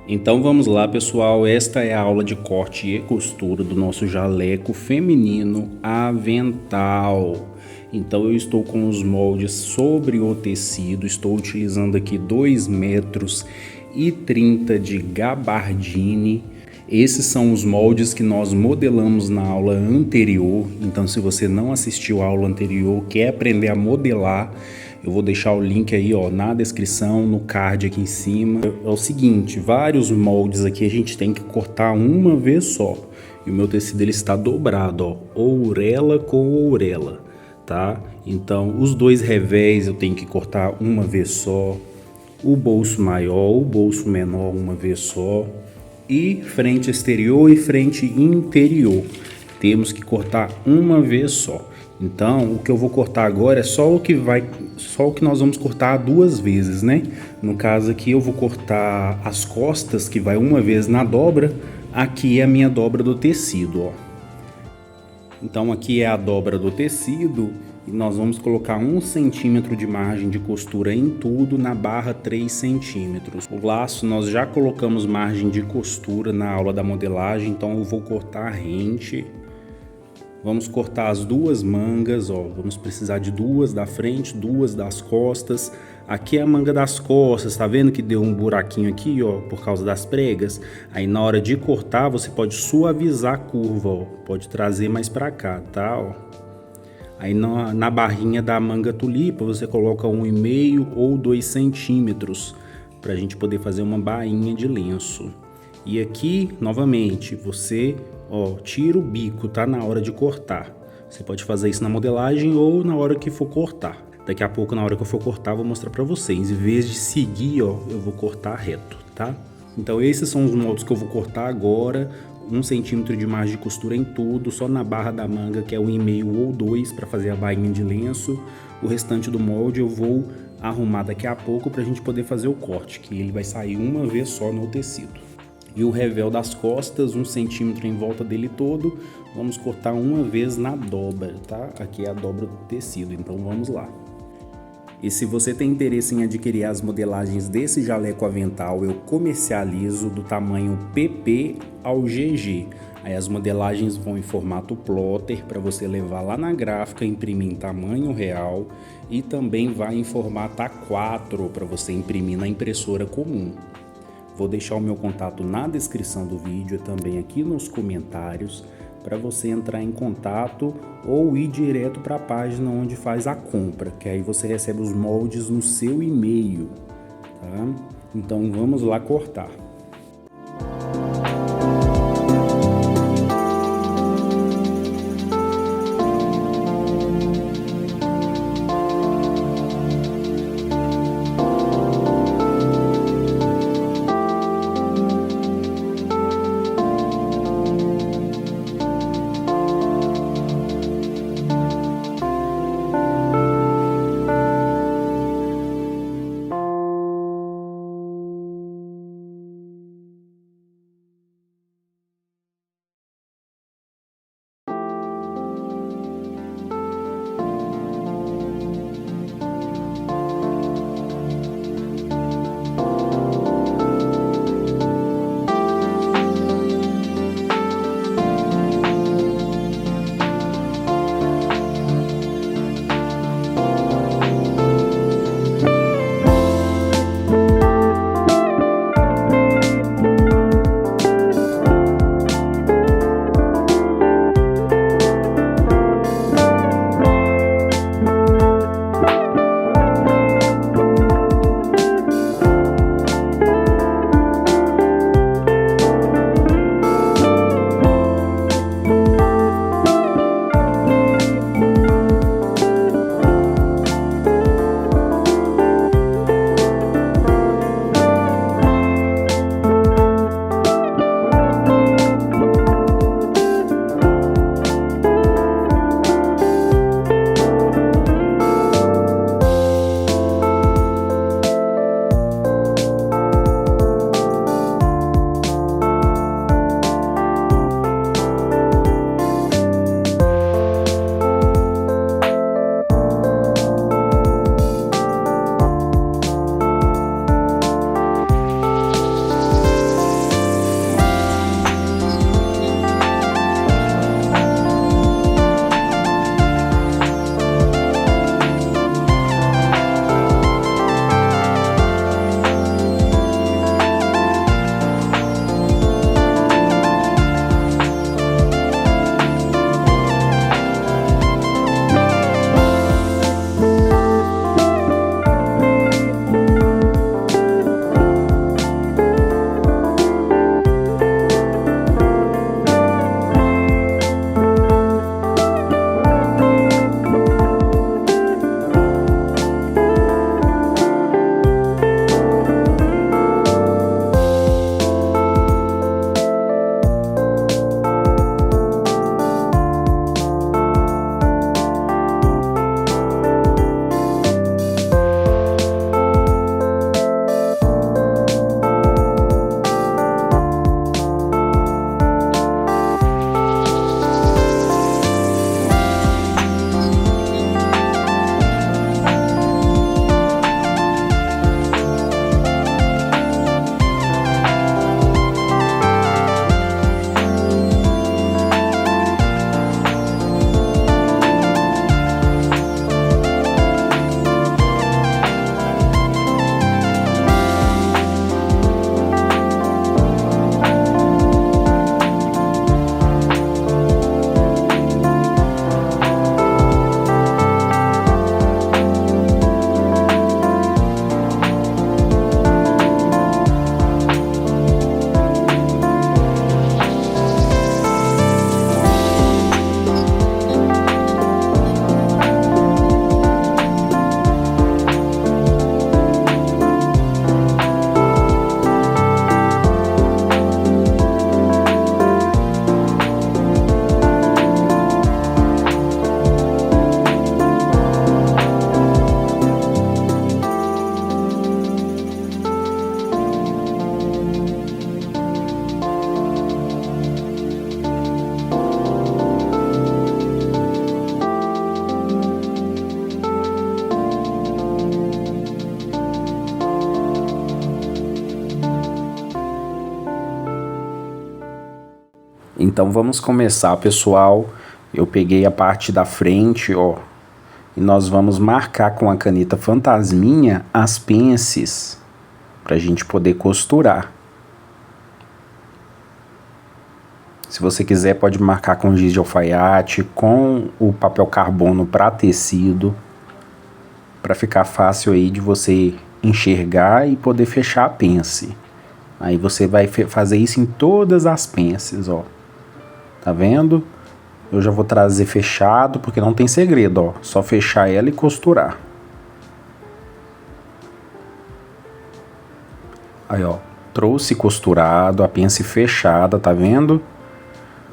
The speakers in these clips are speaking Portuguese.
Então vamos lá, pessoal, esta é a aula de corte e costura do nosso jaleco feminino avental. Então eu estou com os moldes sobre o tecido, estou utilizando aqui 2,30 m de gabardine. Esses são os moldes que nós modelamos na aula anterior, então se você não assistiu a aula anterior, quer aprender a modelar, eu vou deixar o link aí na descrição, no card aqui em cima. É o seguinte, vários moldes aqui a gente tem que cortar uma vez só. E o meu tecido ele está dobrado, ourela com ourela, tá? Então os dois revés eu tenho que cortar uma vez só. O bolso maior, o bolso menor uma vez só. E frente exterior e frente interior. Temos que cortar uma vez só. Então, o que eu vou cortar agora é só o que nós vamos cortar duas vezes, né? No caso aqui eu vou cortar as costas, que vai uma vez na dobra. Aqui é a minha dobra do tecido, ó. Então aqui é a dobra do tecido e nós vamos colocar 1 centímetro de margem de costura em tudo na barra 3 centímetros. O laço nós já colocamos margem de costura na aula da modelagem, então eu vou cortar rente. Vamos cortar as duas mangas, ó. Vamos precisar de duas da frente, duas das costas. Aqui é a manga das costas, tá vendo que deu um buraquinho aqui, ó, por causa das pregas? Aí na hora de cortar, você pode suavizar a curva, ó. Pode trazer mais pra cá, tá, ó. Aí na barrinha da manga tulipa, você coloca 1,5 ou 2 centímetros, pra gente poder fazer uma bainha de lenço. E aqui, novamente, você tira o bico, tá? Na hora de cortar. Você pode fazer isso na modelagem ou na hora que for cortar. Daqui a pouco, na hora que eu for cortar, eu vou mostrar pra vocês. Em vez de seguir, eu vou cortar reto, tá? Então esses são os moldes que eu vou cortar agora. 1 centímetro de margem de costura em tudo, só na barra da manga, que é 1,5 ou 2 para fazer a bainha de lenço. O restante do molde eu vou arrumar daqui a pouco pra gente poder fazer o corte, que ele vai sair uma vez só no tecido. E o revel das costas, 1 centímetro em volta dele todo, vamos cortar uma vez na dobra, tá? Aqui é a dobra do tecido, então vamos lá. E se você tem interesse em adquirir as modelagens desse jaleco avental, eu comercializo do tamanho PP ao GG. Aí as modelagens vão em formato plotter para você levar lá na gráfica, imprimir em tamanho real, e também vai em formato A4 para você imprimir na impressora comum. Vou deixar o meu contato na descrição do vídeo e também aqui nos comentários para você entrar em contato ou ir direto para a página onde faz a compra, que aí você recebe os moldes no seu e-mail, tá? Então vamos lá cortar. Então vamos começar, pessoal. Eu peguei a parte da frente, ó, e nós vamos marcar com a caneta fantasminha as pences pra gente poder costurar. Se você quiser, pode marcar com giz de alfaiate, com o papel carbono para tecido, para ficar fácil aí de você enxergar e poder fechar a pence. Aí você vai fazer isso em todas as pences, ó. Tá vendo? Eu já vou trazer fechado, porque não tem segredo, ó. Só fechar ela e costurar. Aí, ó. Trouxe costurado, a pence fechada, tá vendo?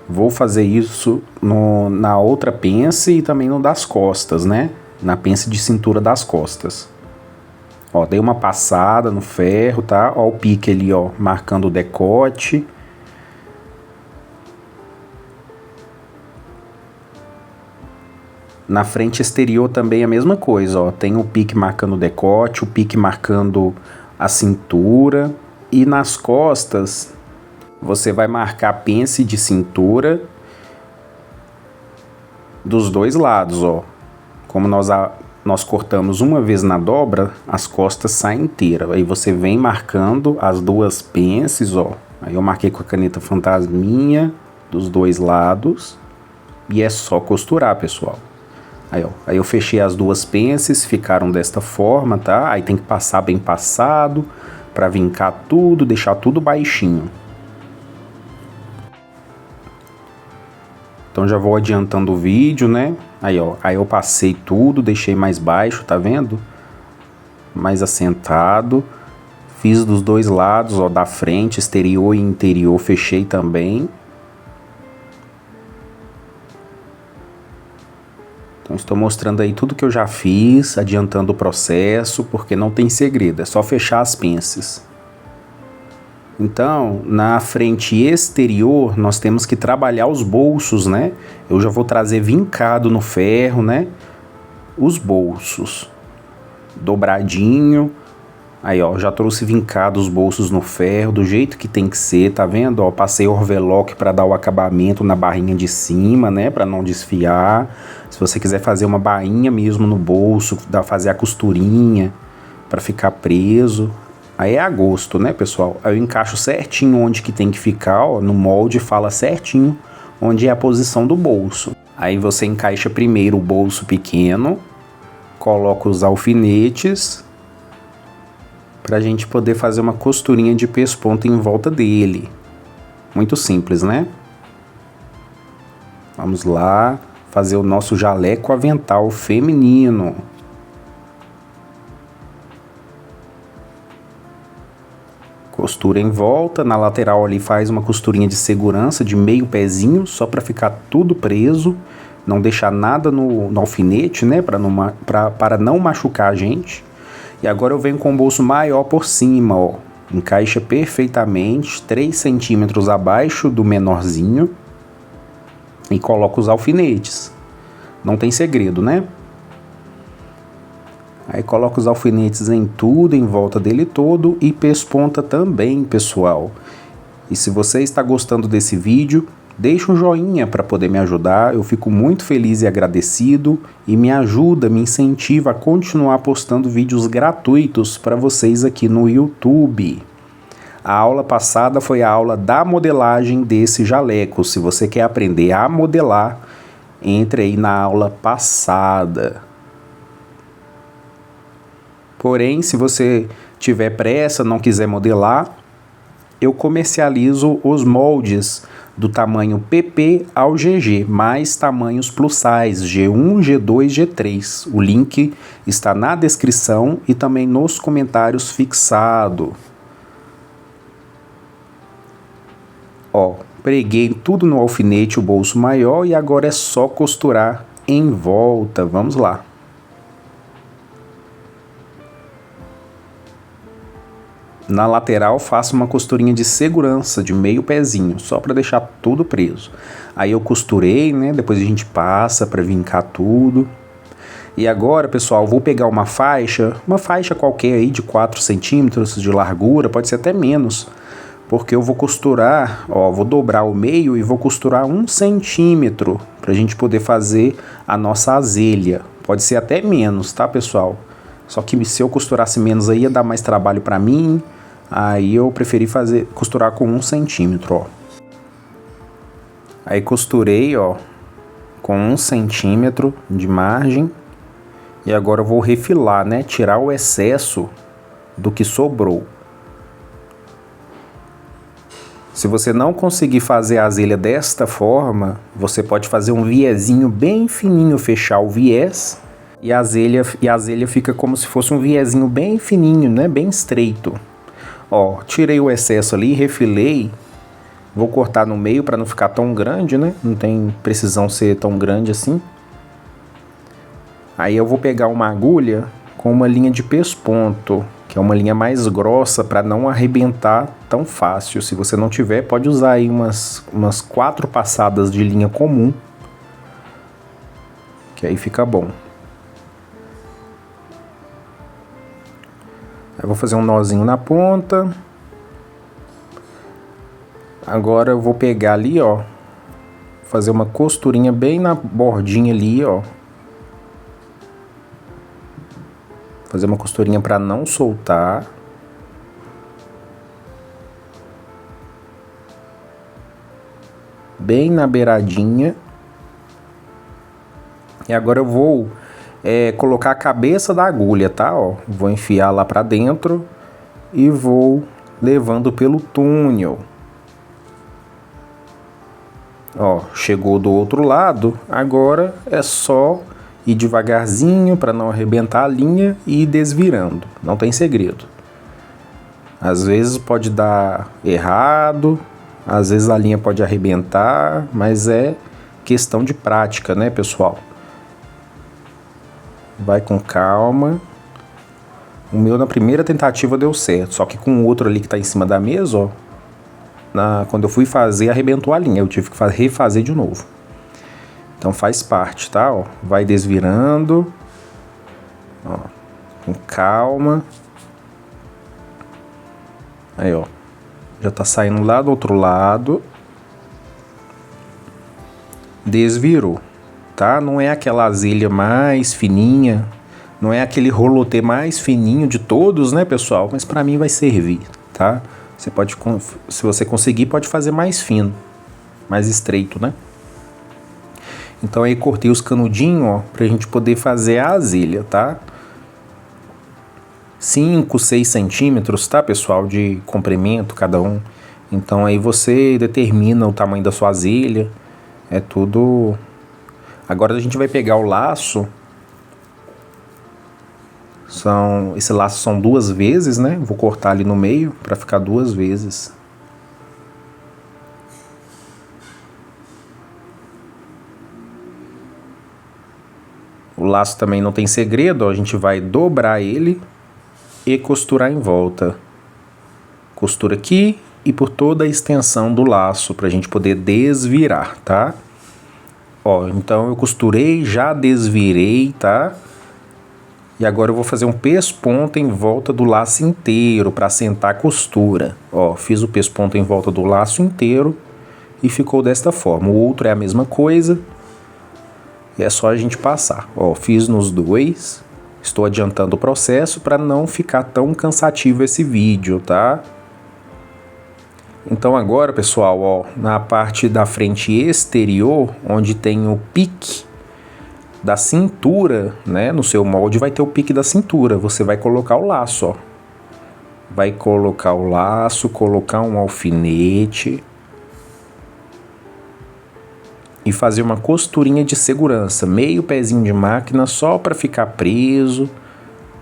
Vou fazer isso na outra pence e também no das costas, né? Na pence de cintura das costas. Ó, dei uma passada no ferro, tá? Ó o pique ali, ó, marcando o decote. Na frente exterior também a mesma coisa, ó. Tem o pique marcando o decote, o pique marcando a cintura. E nas costas, você vai marcar a pence de cintura dos dois lados, ó. Como nós cortamos uma vez na dobra, as costas saem inteiras. Aí você vem marcando as duas pences, ó. Aí eu marquei com a caneta fantasminha dos dois lados. E é só costurar, pessoal. Aí, ó. Aí eu fechei as duas pences, ficaram desta forma, tá? Aí tem que passar bem passado, pra vincar tudo, deixar tudo baixinho. Então já vou adiantando o vídeo, né? Aí, ó, aí eu passei tudo, deixei mais baixo, tá vendo? Mais assentado. Fiz dos dois lados, ó, da frente, exterior e interior, fechei também. Então estou mostrando aí tudo que eu já fiz, adiantando o processo, porque não tem segredo, é só fechar as pences. Então, na frente exterior, nós temos que trabalhar os bolsos, né? Eu já vou trazer vincado no ferro, né? Os bolsos. Dobradinho. Aí, ó, já trouxe vincado os bolsos no ferro, do jeito que tem que ser, tá vendo? Ó, passei overlock para dar o acabamento na barrinha de cima, né? Para não desfiar. Se você quiser fazer uma bainha mesmo no bolso, fazer a costurinha para ficar preso. Aí é a gosto, né, pessoal? Aí eu encaixo certinho onde que tem que ficar, ó, no molde fala certinho onde é a posição do bolso. Aí você encaixa primeiro o bolso pequeno, coloca os alfinetes, pra gente poder fazer uma costurinha de pesponto em volta dele. Muito simples, né? Vamos lá, fazer o nosso jaleco avental feminino. Costura em volta, na lateral ali faz uma costurinha de segurança de meio pezinho, só para ficar tudo preso, não deixar nada no alfinete, né, para não machucar a gente. E agora eu venho com o bolso maior por cima, ó, encaixa perfeitamente, 3 centímetros abaixo do menorzinho e coloco os alfinetes. Não tem segredo, né? Aí coloca os alfinetes em tudo, em volta dele todo e pesponta também, pessoal. E se você está gostando desse vídeo, deixa um joinha para poder me ajudar. Eu fico muito feliz e agradecido e me ajuda, me incentiva a continuar postando vídeos gratuitos para vocês aqui no YouTube. A aula passada foi a aula da modelagem desse jaleco. Se você quer aprender a modelar, entre aí na aula passada. Porém, se você tiver pressa, não quiser modelar, eu comercializo os moldes do tamanho PP ao GG, mais tamanhos plus size, G1, G2, G3. O link está na descrição e também nos comentários fixado. Ó, preguei tudo no alfinete, o bolso maior, e agora é só costurar em volta. Vamos lá. Na lateral faço uma costurinha de segurança de meio pezinho, só para deixar tudo preso. Aí eu costurei, né? Depois a gente passa para vincar tudo. E agora, pessoal, vou pegar uma faixa qualquer aí de 4 centímetros de largura, pode ser até menos, porque eu vou costurar, ó, vou dobrar o meio e vou costurar 1 centímetro para a gente poder fazer a nossa azelha. Pode ser até menos, tá, pessoal? Só que se eu costurasse menos aí ia dar mais trabalho para mim, aí eu preferi costurar com 1 centímetro, ó. Aí costurei, ó, com 1 centímetro de margem. E agora eu vou refilar, né? Tirar o excesso do que sobrou. Se você não conseguir fazer a azelha desta forma, você pode fazer um viezinho bem fininho, fechar o viés. E a azelha fica como se fosse um viezinho bem fininho, né? Bem estreito. Ó, tirei o excesso ali, refilei. Vou cortar no meio para não ficar tão grande, né? Não tem precisão ser tão grande assim. Aí eu vou pegar uma agulha com uma linha de pesponto, que é uma linha mais grossa para não arrebentar tão fácil. Se você não tiver, pode usar aí umas 4 passadas de linha comum, que aí fica bom. Eu vou fazer um nozinho na ponta. Agora eu vou pegar ali, ó, fazer uma costurinha bem na bordinha ali, ó. Fazer uma costurinha para não soltar. Bem na beiradinha. E agora eu vou colocar a cabeça da agulha, tá? Ó, vou enfiar lá para dentro e vou levando pelo túnel. Ó, chegou do outro lado, agora é só ir devagarzinho para não arrebentar a linha e ir desvirando. Não tem segredo. Às vezes pode dar errado, às vezes a linha pode arrebentar, mas é questão de prática, né, pessoal? Vai com calma. O meu na primeira tentativa deu certo, só que com o outro ali que tá em cima da mesa, ó, quando eu fui fazer, arrebentou a linha. Eu tive que refazer de novo. Então faz parte, tá? Ó, vai desvirando. Ó, com calma. Aí, ó. Já tá saindo lá do outro lado. Desvirou, tá? Não é aquela azelha mais fininha. Não é aquele rolotê mais fininho de todos, né, pessoal? Mas pra mim vai servir, tá? Você pode, se você conseguir, pode fazer mais fino. Mais estreito, né? Então aí cortei os canudinhos, ó, pra gente poder fazer a azelha, tá? 5, 6 centímetros, tá, pessoal? De comprimento cada um. Então aí você determina o tamanho da sua azelha. É tudo... Agora a gente vai pegar o laço. Esse laço são 2 vezes, né? Vou cortar ali no meio pra ficar 2 vezes. O laço também não tem segredo, ó, a gente vai dobrar ele e costurar em volta. Costura aqui e por toda a extensão do laço, pra gente poder desvirar, tá? Ó, então eu costurei, já desvirei, tá? E agora eu vou fazer um pesponto em volta do laço inteiro para assentar a costura. Ó, fiz o pesponto em volta do laço inteiro e ficou desta forma. O outro é a mesma coisa. E é só a gente passar. Ó, fiz nos 2. Estou adiantando o processo para não ficar tão cansativo esse vídeo, tá? Então agora, pessoal, ó, na parte da frente exterior, onde tem o pique da cintura, né? No seu molde vai ter o pique da cintura. Você vai colocar o laço, ó. Vai colocar o laço, colocar um alfinete e fazer uma costurinha de segurança, meio pezinho de máquina só para ficar preso,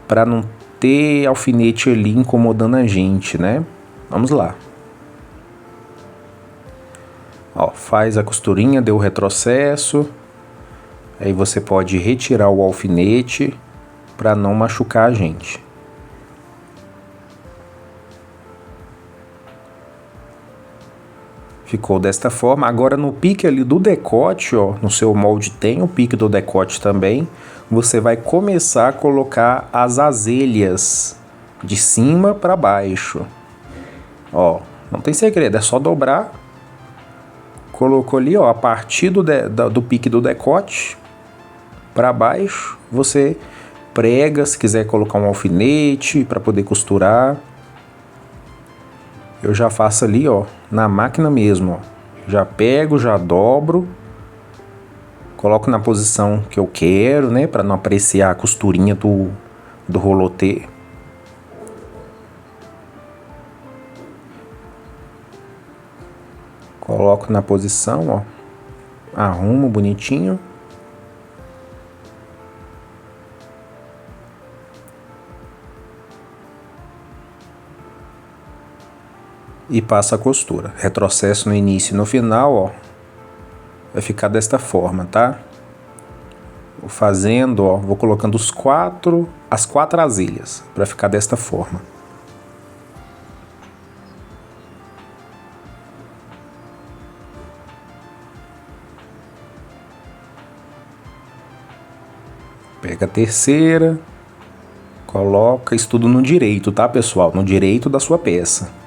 para não ter alfinete ali incomodando a gente, né? Vamos lá. Ó, faz a costurinha, deu o retrocesso. Aí você pode retirar o alfinete para não machucar a gente. Ficou desta forma. Agora no pique ali do decote, ó, no seu molde tem o pique do decote também. Você vai começar a colocar as azelhas de cima para baixo. Ó, Não tem segredo, é só dobrar. Colocou ali, ó, a partir do pique do decote para baixo, você prega, se quiser colocar um alfinete para poder costurar. Eu já faço ali, ó, na máquina mesmo, ó. Já pego, já dobro, coloco na posição que eu quero, né, para não apreciar a costurinha do rolotê. Coloco na posição, ó, arrumo bonitinho. E passo a costura. Retrocesso no início e no final, ó. Vai ficar desta forma, tá? Vou fazendo, ó. Vou colocando as quatro asilhas para ficar desta forma. Pega a terceira. Coloca isso tudo no direito, tá, pessoal? No direito da sua peça.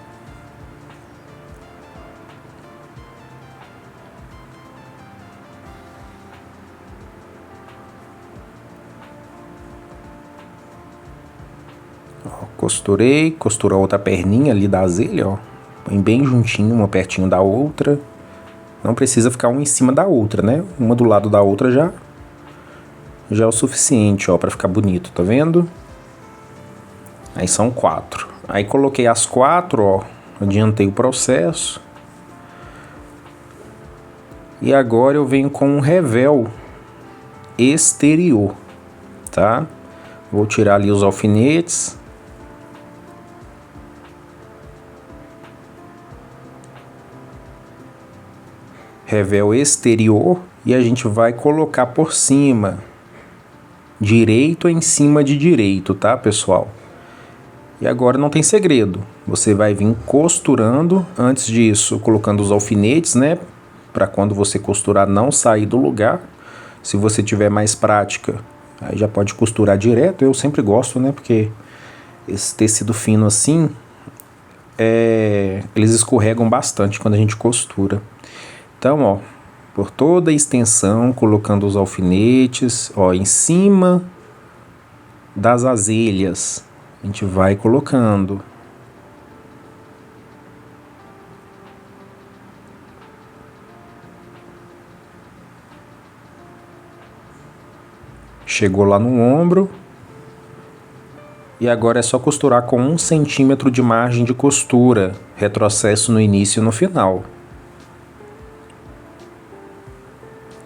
Costurei, costura a outra perninha ali da azelha, ó. Põe bem juntinho, uma pertinho da outra. Não precisa ficar uma em cima da outra, né? Uma do lado da outra já é o suficiente, ó, pra ficar bonito, tá vendo? Aí são 4. Aí coloquei as 4, ó, adiantei o processo. E agora eu venho com um revel exterior, tá? Vou tirar ali os alfinetes. Revel exterior, e a gente vai colocar por cima, direito em cima de direito, tá, pessoal? E agora não tem segredo, você vai vir costurando, antes disso colocando os alfinetes, né, para quando você costurar não sair do lugar. Se você tiver mais prática, aí já pode costurar direto. Eu sempre gosto, né, porque esse tecido fino assim, eles escorregam bastante quando a gente costura. Então, ó, por toda a extensão, colocando os alfinetes, ó, em cima das azelhas, a gente vai colocando. Chegou lá no ombro. E agora é só costurar com 1 centímetro de margem de costura, retrocesso no início e no final.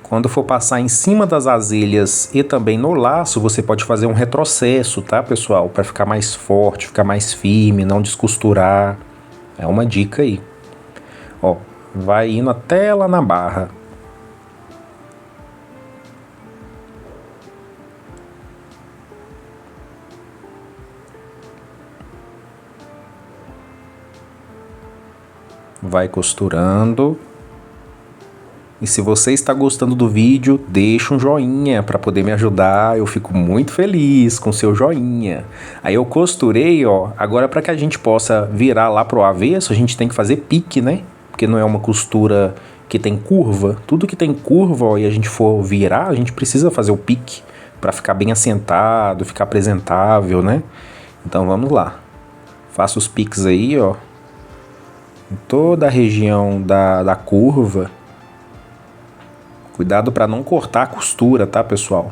Quando for passar em cima das azelhas e também no laço, você pode fazer um retrocesso, tá, pessoal? Para ficar mais forte, ficar mais firme, não descosturar. É uma dica aí. Ó, vai indo até lá na barra. Vai costurando. E se você está gostando do vídeo, deixa um joinha para poder me ajudar. Eu fico muito feliz com o seu joinha. Aí eu costurei, ó. Agora, para que a gente possa virar lá pro avesso, a gente tem que fazer pique, né? Porque não é uma costura que tem curva. Tudo que tem curva, ó, e a gente for virar, a gente precisa fazer o pique para ficar bem assentado, ficar apresentável, né? Então vamos lá. Faço os piques aí, ó, em toda a região da curva. Cuidado para não cortar a costura, tá, pessoal?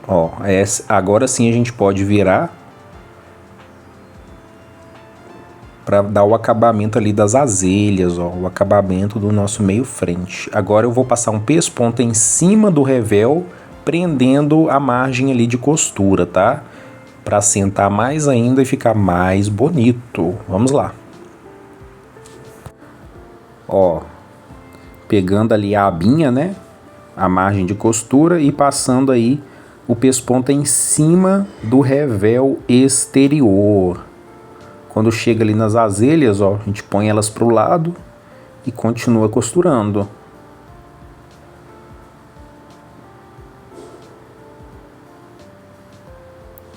Ó, agora sim a gente pode virar para dar o acabamento ali das azelhas, ó, o acabamento do nosso meio frente. Agora eu vou passar um pesponto em cima do revel, prendendo a margem ali de costura, tá? Para assentar mais ainda e ficar mais bonito. Vamos lá. Ó, pegando ali a abinha, né, a margem de costura, e passando aí o pesponto em cima do revel exterior. Quando chega ali nas azelhas, ó, a gente põe elas pro lado e continua costurando.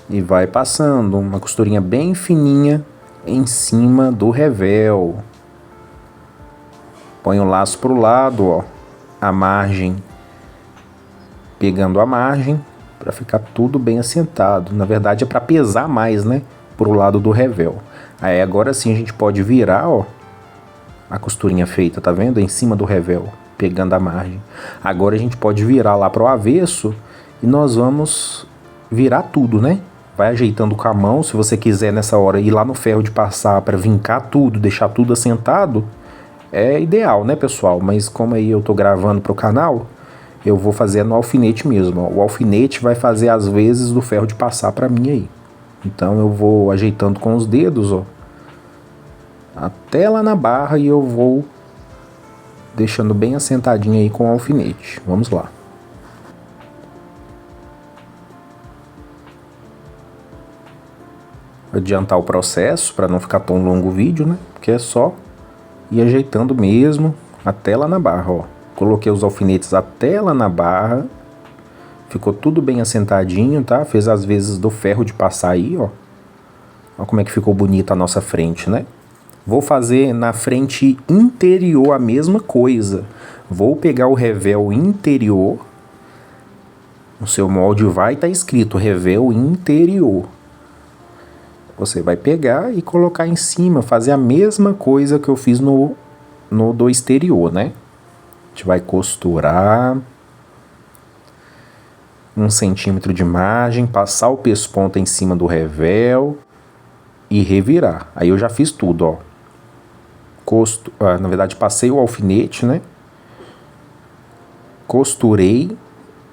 E vai passando uma costurinha bem fininha em cima do revel. Põe o laço pro lado, ó, a margem, pegando a margem, para ficar tudo bem assentado. Na verdade é para pesar mais, né, pro lado do revel. Aí agora sim a gente pode virar, ó, a costurinha feita, tá vendo? Em cima do revel, pegando a margem. Agora a gente pode virar lá pro avesso e nós vamos virar tudo, né? Vai ajeitando com a mão, se você quiser nessa hora ir lá no ferro de passar para vincar tudo, deixar tudo assentado, é ideal, né, pessoal? Mas como aí eu tô gravando pro canal, eu vou fazer no alfinete mesmo, ó. O alfinete vai fazer as vezes do ferro de passar para mim aí. Então eu vou ajeitando com os dedos, ó, até lá na barra, e eu vou deixando bem assentadinho aí com o alfinete. Vamos lá. Adiantar o processo para não ficar tão longo o vídeo, né? Porque é só ir ajeitando mesmo até lá na barra, ó. Coloquei os alfinetes até lá na barra. Ficou tudo bem assentadinho, tá? Fez as vezes do ferro de passar aí, ó. Olha como é que ficou bonita a nossa frente, né? Vou fazer na frente interior a mesma coisa. Vou pegar o revel interior. No seu molde vai estar escrito revel interior. Você vai pegar e colocar em cima, fazer a mesma coisa que eu fiz no do exterior, né? A gente vai costurar 1 centímetro de margem, passar o pesponta em cima do revel e revirar. Aí eu já fiz tudo, ó. Na verdade, passei o alfinete, né? Costurei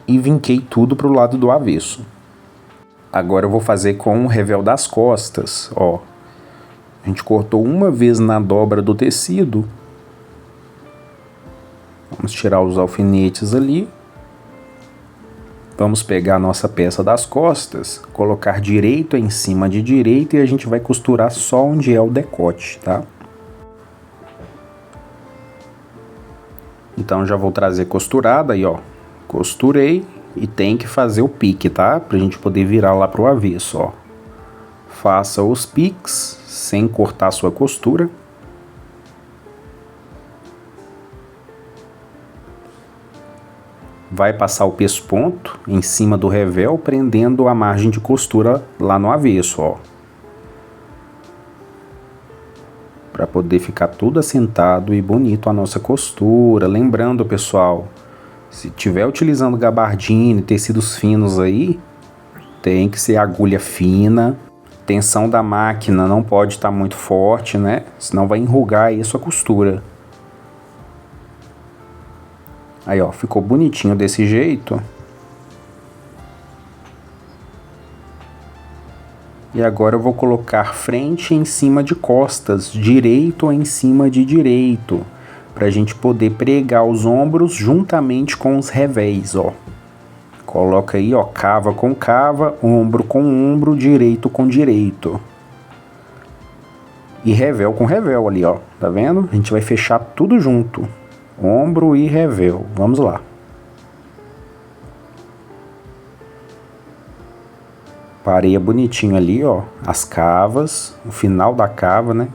e vinquei tudo pro lado do avesso. Agora eu vou fazer com o revel das costas, ó. A gente cortou uma vez na dobra do tecido. Vamos tirar os alfinetes ali. Vamos pegar a nossa peça das costas, colocar direito em cima de direito e a gente vai costurar só onde é o decote, tá? Então já vou trazer costurada aí, ó. Costurei e tem que fazer o pique, tá? Pra gente poder virar lá pro avesso, ó. Faça os piques sem cortar a sua costura. Vai passar o pesponto em cima do revel, prendendo a margem de costura lá no avesso, ó. Para poder ficar tudo assentado e bonito a nossa costura. Lembrando, pessoal, se tiver utilizando gabardine, tecidos finos aí, tem que ser agulha fina. Tensão da máquina não pode estar muito forte, né? Senão vai enrugar aí a sua costura. Aí, ó, ficou bonitinho desse jeito. E agora eu vou colocar frente em cima de costas, direito em cima de direito, para a gente poder pregar os ombros juntamente com os revéis, ó. Coloca aí, ó, cava com cava, ombro com ombro, direito com direito. E revel com revel ali, ó, tá vendo? A gente vai fechar tudo junto, ombro e revel. Vamos lá. Pareia bonitinho ali, ó, as cavas, o final da cava, né?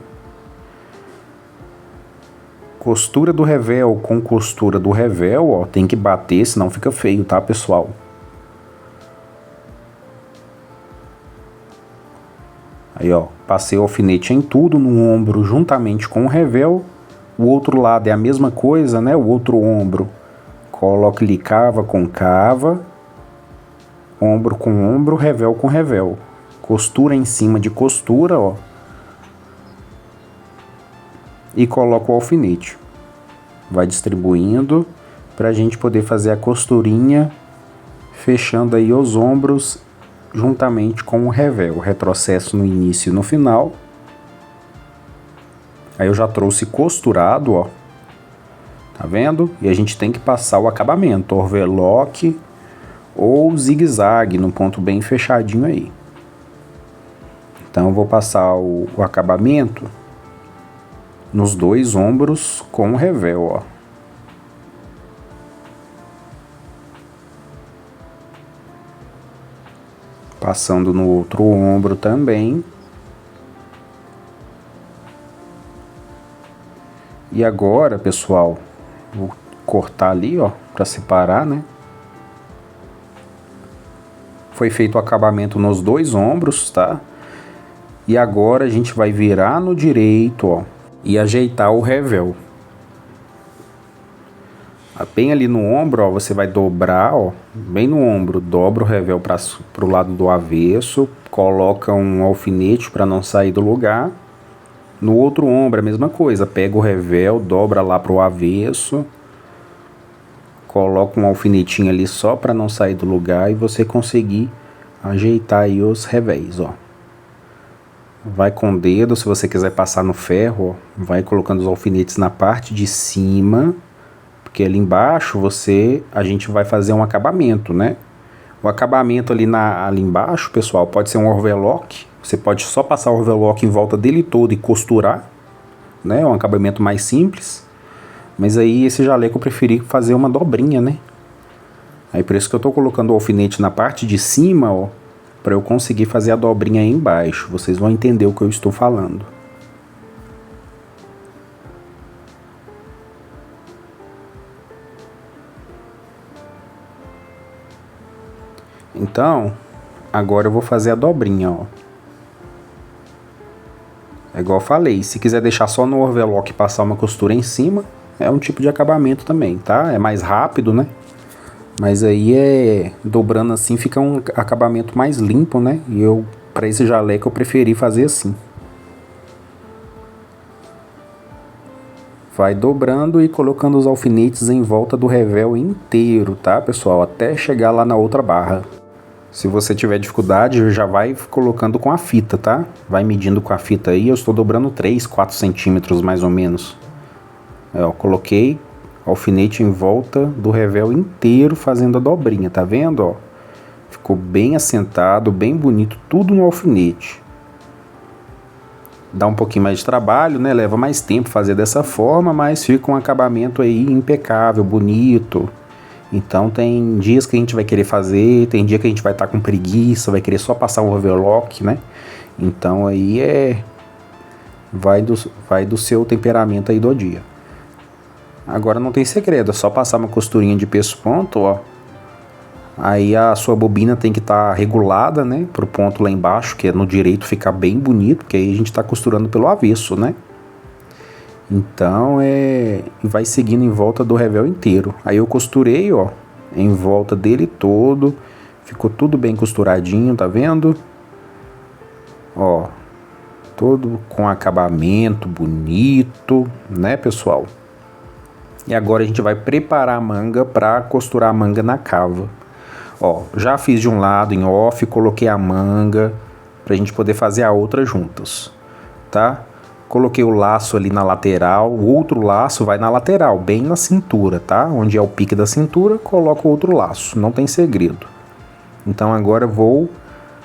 Costura do revel com costura do revel, ó, tem que bater, senão fica feio, tá, pessoal? Aí, ó, passei o alfinete em tudo, no ombro, juntamente com o revel. O outro lado é a mesma coisa, né? O outro ombro, coloca ali cava com cava, ombro com ombro, revel com revel. Costura em cima de costura, ó. E coloca o alfinete. Vai distribuindo pra gente poder fazer a costurinha, fechando aí os ombros juntamente com o revel. Retrocesso no início e no final. Aí eu já trouxe costurado, ó. Tá vendo? E a gente tem que passar o acabamento, overlock ou zigue-zague, num ponto bem fechadinho aí. Então eu vou passar o acabamento nos dois ombros com o revel, ó. Passando no outro ombro também. E agora, pessoal, vou cortar ali, ó, para separar, né? Foi feito o acabamento nos dois ombros, tá? E agora a gente vai virar no direito, ó, e ajeitar o revel. Bem ali no ombro, ó, você vai dobrar, ó, bem no ombro, dobra o revel para o lado do avesso, coloca um alfinete para não sair do lugar. No outro ombro a mesma coisa, pega o revel, dobra lá para o avesso, coloca um alfinetinho ali só para não sair do lugar e você conseguir ajeitar aí os revéis, ó. Vai com o dedo, se você quiser passar no ferro, ó, vai colocando os alfinetes na parte de cima, porque ali embaixo a gente vai fazer um acabamento, né? O acabamento ali embaixo, pessoal, pode ser um overlock. Você pode só passar o overlock em volta dele todo e costurar, né? É um acabamento mais simples. Mas aí esse jaleco eu preferi fazer uma dobrinha, né? Aí por isso que eu tô colocando o alfinete na parte de cima, ó, para eu conseguir fazer a dobrinha aí embaixo. Vocês vão entender o que eu estou falando. Então, agora eu vou fazer a dobrinha, ó. É igual eu falei, se quiser deixar só no overlock e passar uma costura em cima, é um tipo de acabamento também, tá? É mais rápido, né? Mas aí dobrando assim fica um acabamento mais limpo, né? E para esse jaleco eu preferi fazer assim. Vai dobrando e colocando os alfinetes em volta do revel inteiro, tá, pessoal? Até chegar lá na outra barra. Se você tiver dificuldade, já vai colocando com a fita, tá? Vai medindo com a fita aí, eu estou dobrando 3, 4 centímetros mais ou menos. Eu coloquei alfinete em volta do revel inteiro fazendo a dobrinha, tá vendo, ó? Ficou bem assentado, bem bonito, tudo no alfinete. Dá um pouquinho mais de trabalho, né? Leva mais tempo fazer dessa forma, mas fica um acabamento aí impecável, bonito. Então tem dias que a gente vai querer fazer, tem dia que a gente vai estar com preguiça, vai querer só passar um overlock, né? Então aí vai do seu temperamento aí do dia. Agora não tem segredo, é só passar uma costurinha de pesponto, ó. Aí a sua bobina tem que estar regulada, né? Pro ponto lá embaixo, que é no direito ficar bem bonito, porque aí a gente tá costurando pelo avesso, né? Então vai seguindo em volta do revel inteiro. Aí eu costurei, ó, em volta dele todo. Ficou tudo bem costuradinho, tá vendo? Ó, todo com acabamento bonito, né, pessoal? E agora a gente vai preparar a manga para costurar a manga na cava. Ó, já fiz de um lado em off, coloquei a manga pra gente poder fazer a outra juntas, tá? Coloquei o laço ali na lateral, o outro laço vai na lateral, bem na cintura, tá? Onde é o pique da cintura, coloco o outro laço, não tem segredo. Então agora vou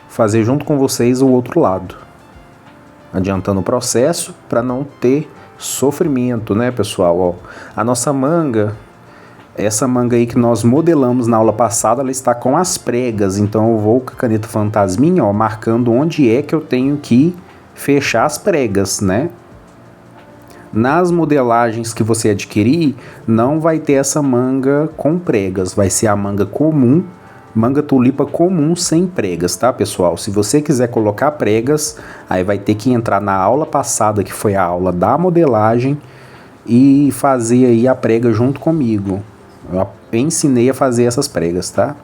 fazer junto com vocês o outro lado, adiantando o processo para não ter sofrimento, né, pessoal? Ó, a nossa manga, essa manga aí que nós modelamos na aula passada, ela está com as pregas, então eu vou com a caneta fantasminha, ó, marcando onde é que eu tenho que fechar as pregas, né? Nas modelagens que você adquirir, não vai ter essa manga com pregas, vai ser a manga comum, manga tulipa comum sem pregas, tá, pessoal? Se você quiser colocar pregas, aí vai ter que entrar na aula passada, que foi a aula da modelagem, e fazer aí a prega junto comigo. Eu ensinei a fazer essas pregas, tá?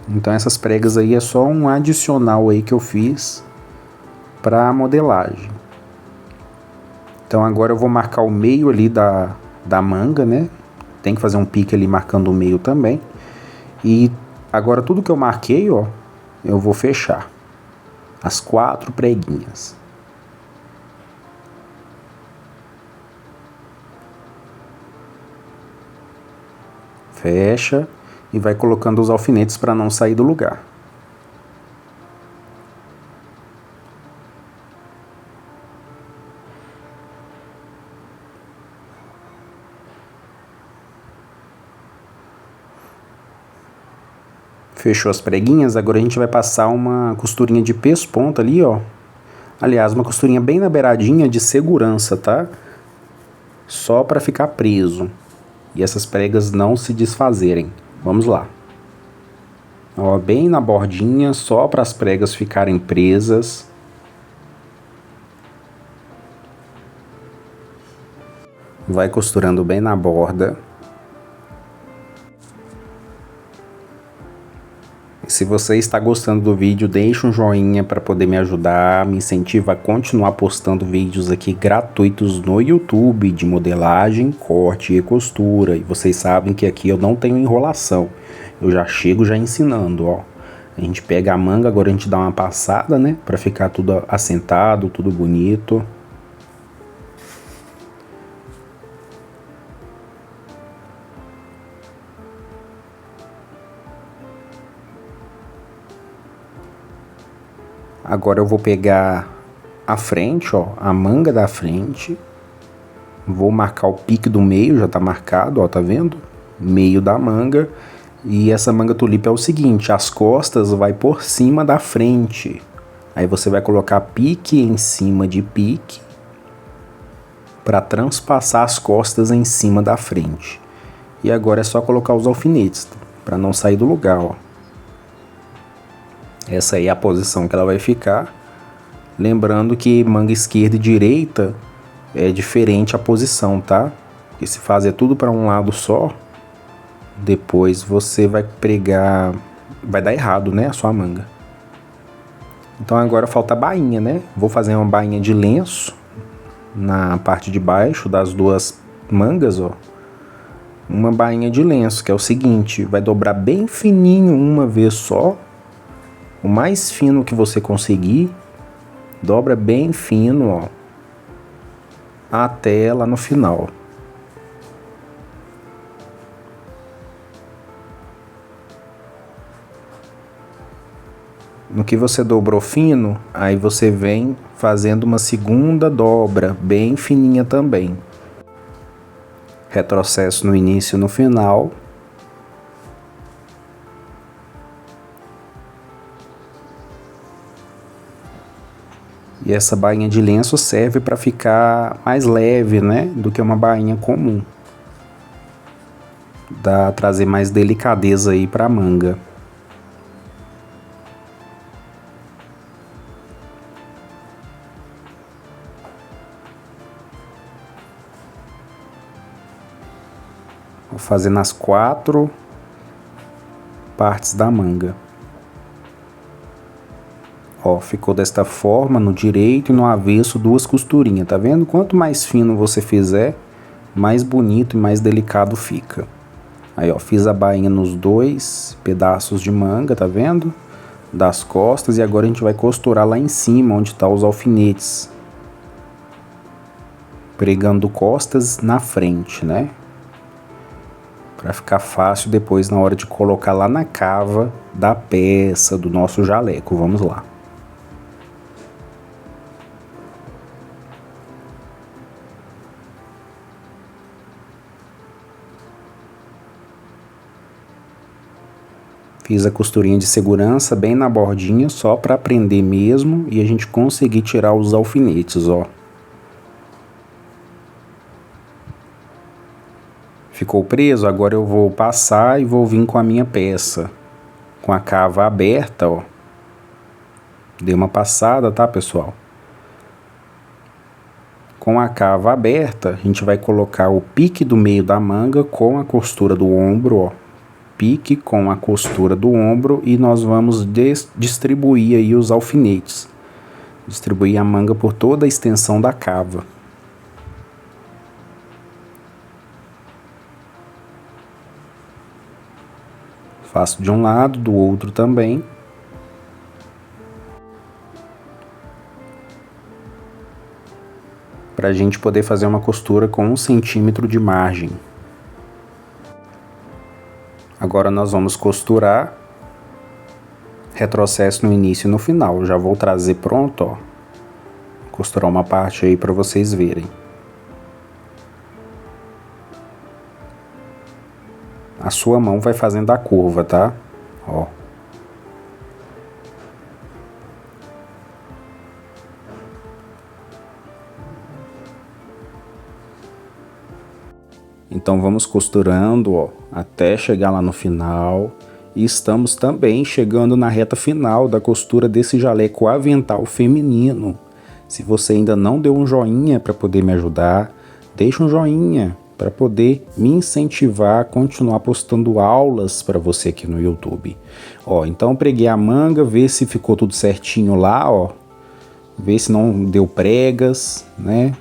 Então essas pregas aí é só um adicional aí que eu fiz para a modelagem. Então agora eu vou marcar o meio ali da manga, né? Tem que fazer um pique ali marcando o meio também. E agora tudo que eu marquei, ó, eu vou fechar as 4 preguinhas. Fecha e vai colocando os alfinetes para não sair do lugar. Fechou as preguinhas, agora a gente vai passar uma costurinha de pesponta ali, ó, Aliás, uma costurinha bem na beiradinha de segurança, tá? Só para ficar preso e essas pregas não se desfazerem. Vamos lá. Ó, bem na bordinha, só para as pregas ficarem presas. Vai costurando bem na borda. Se você está gostando do vídeo, deixa um joinha para poder me ajudar, me incentiva a continuar postando vídeos aqui gratuitos no YouTube de modelagem, corte e costura. E vocês sabem que aqui eu não tenho enrolação, eu já chego já ensinando, ó. A gente pega a manga, agora a gente dá uma passada, né, para ficar tudo assentado, tudo bonito. Agora eu vou pegar a frente, ó, a manga da frente. Vou marcar o pique do meio, já tá marcado, ó, tá vendo? Meio da manga. E essa manga tulipa é o seguinte, as costas vai por cima da frente. Aí você vai colocar pique em cima de pique para transpassar as costas em cima da frente. E agora é só colocar os alfinetes para não sair do lugar, ó. Essa aí é a posição que ela vai ficar. Lembrando que manga esquerda e direita é diferente a posição, tá? Porque se fazer tudo para um lado só, depois você vai pregar, vai dar errado, né, a sua manga. Então agora falta a bainha, né? Vou fazer uma bainha de lenço na parte de baixo das duas mangas, ó. Uma bainha de lenço, que é o seguinte, vai dobrar bem fininho uma vez só. O mais fino que você conseguir, dobra bem fino, ó, até lá no final. No que você dobrou fino, aí você vem fazendo uma segunda dobra, bem fininha também. Retrocesso no início e no final. E essa bainha de lenço serve para ficar mais leve, né, do que uma bainha comum. Dá trazer mais delicadeza aí para a manga. Vou fazer nas 4 partes da manga. Ó, ficou desta forma, no direito e no avesso, 2 costurinhas, tá vendo? Quanto mais fino você fizer, mais bonito e mais delicado fica. Aí, ó, fiz a bainha nos 2 pedaços de manga, tá vendo? Das costas, e agora a gente vai costurar lá em cima, onde tá os alfinetes. Pregando costas na frente, né? Pra ficar fácil depois na hora de colocar lá na cava da peça, do nosso jaleco. Vamos lá. Fiz a costurinha de segurança bem na bordinha, só para prender mesmo e a gente conseguir tirar os alfinetes, ó. Ficou preso? Agora eu vou passar e vou vir com a minha peça, com a cava aberta, ó. Dei uma passada, tá, pessoal? Com a cava aberta, a gente vai colocar o pique do meio da manga com a costura do ombro, ó. Pique com a costura do ombro e nós vamos distribuir aí os alfinetes. Distribuir a manga por toda a extensão da cava. Faço de um lado, do outro também. Para a gente poder fazer uma costura com 1 centímetro de margem. Agora nós vamos costurar, retrocesso no início e no final. Já vou trazer pronto, ó. Costurar uma parte aí para vocês verem. A sua mão vai fazendo a curva, tá? Ó. Então vamos costurando, ó, até chegar lá no final. E estamos também chegando na reta final da costura desse jaleco avental feminino. Se você ainda não deu um joinha para poder me ajudar, deixa um joinha para poder me incentivar a continuar postando aulas para você aqui no YouTube. Ó, então preguei a manga, vê se ficou tudo certinho lá, ó. Vê se não deu pregas, né?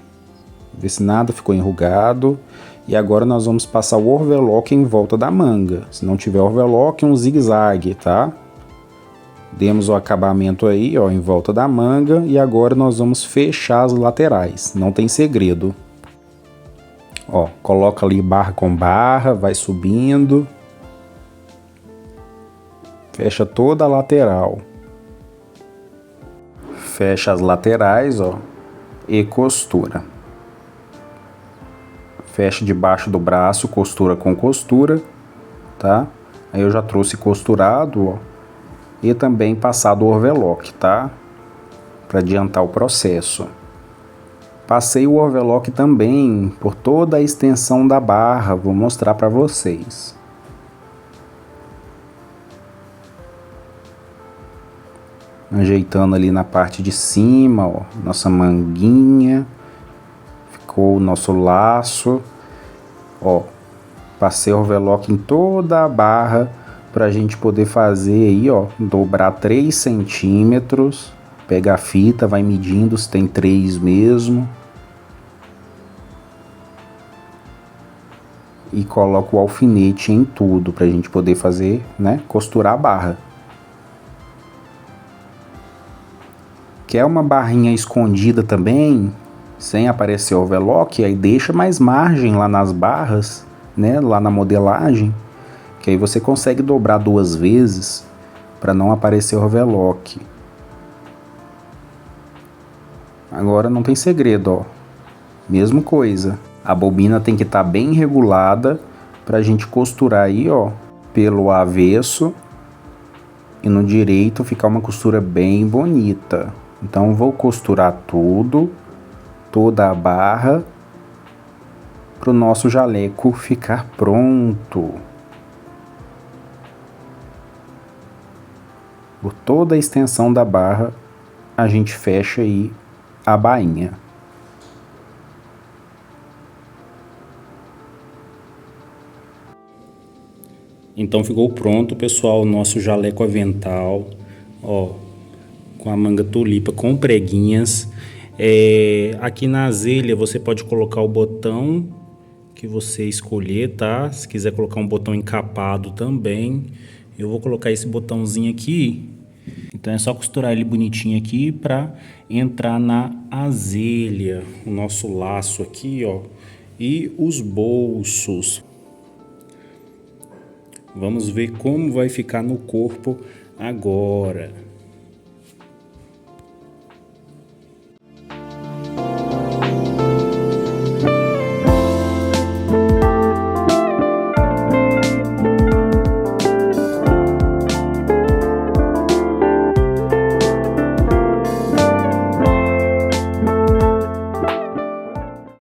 Vê se nada ficou enrugado. E agora nós vamos passar o overlock em volta da manga. Se não tiver overlock, um zigue-zague, tá? Demos o acabamento aí, ó, em volta da manga. E agora nós vamos fechar as laterais. Não tem segredo. Ó, coloca ali barra com barra, vai subindo. Fecha toda a lateral. Fecha as laterais, ó, e costura. Fecha debaixo do braço, costura com costura, tá? Aí eu já trouxe costurado, ó, e também passado o overlock, tá? Para adiantar o processo. Passei o overlock também por toda a extensão da barra, vou mostrar para vocês. Ajeitando ali na parte de cima, ó, nossa manguinha. Ficou o nosso laço, ó, passei o overlock em toda a barra pra gente poder fazer aí, ó, dobrar 3 centímetros, pega a fita, vai medindo se tem 3 mesmo e coloca o alfinete em tudo pra gente poder fazer, né, costurar a barra. Quer uma barrinha escondida também? Sem aparecer o overlock, aí deixa mais margem lá nas barras, né, lá na modelagem, que aí você consegue dobrar 2 vezes para não aparecer o overlock. Agora não tem segredo, ó, mesma coisa, a bobina tem que estar bem regulada para a gente costurar aí, ó, pelo avesso e no direito ficar uma costura bem bonita. Então vou costurar tudo, toda a barra, para o nosso jaleco ficar pronto. Por toda a extensão da barra, a gente fecha aí a bainha. Então ficou pronto, pessoal, o nosso jaleco avental, ó, com a manga tulipa com preguinhas. Aqui na azelha você pode colocar o botão que você escolher, tá? Se quiser colocar um botão encapado também, eu vou colocar esse botãozinho aqui. Então é só costurar ele bonitinho aqui para entrar na azelha, o nosso laço aqui, ó, e os bolsos. Vamos ver como vai ficar no corpo agora.